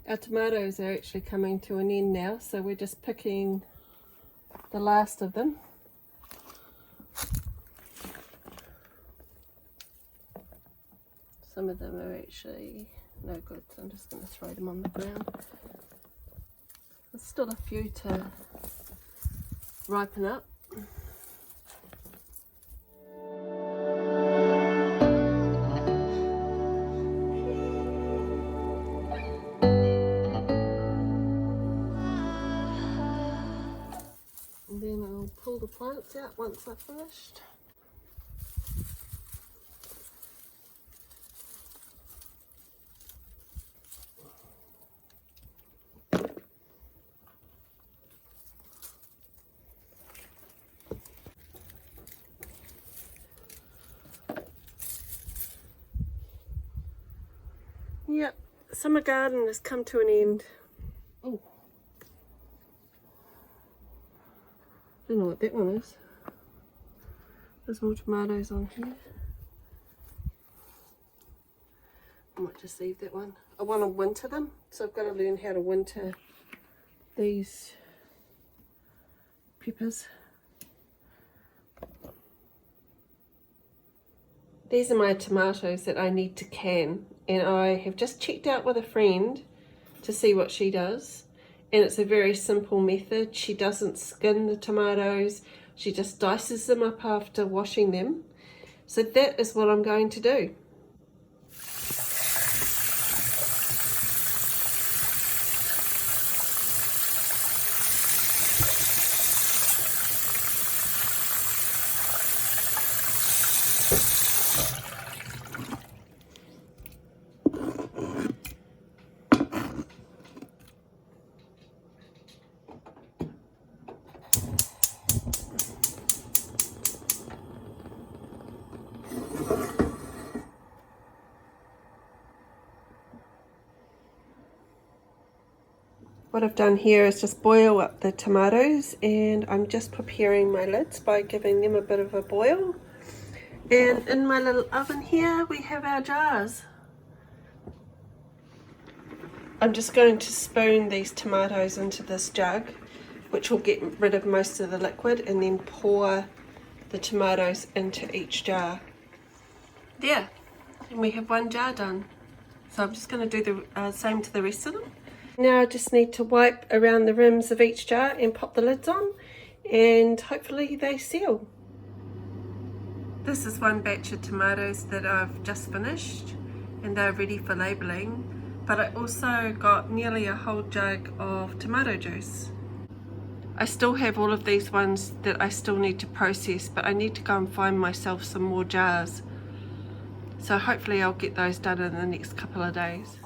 Our tomatoes are actually coming to an end now, so we're just picking the last of them. Some of them are actually no good, so I'm just going to throw them on the ground. There's still a few to ripen up. And then I'll pull the plants out once I've finished. Yep, summer garden has come to an end. Oh, don't know what that one is. There's more tomatoes on here. I might just leave that one. I want to winter them, so I've got to learn how to winter these peppers. These are my tomatoes that I need to can, and I have just checked out with a friend to see what she does, and it's a very simple method. She doesn't skin the tomatoes, she just dices them up after washing them. So that is what I'm going to do. What I've done here is just boil up the tomatoes, and I'm just preparing my lids by giving them a bit of a boil. And in my little oven here we have our jars. I'm just going to spoon these tomatoes into this jug, which will get rid of most of the liquid, and then pour the tomatoes into each jar. There, and we have one jar done. So I'm just going to do the same to the rest of them. Now I just need to wipe around the rims of each jar and pop the lids on, and hopefully they seal. This is one batch of tomatoes that I've just finished, and they're ready for labelling, but I also got nearly a whole jug of tomato juice. I still have all of these ones that I still need to process, but I need to go and find myself some more jars. So hopefully I'll get those done in the next couple of days.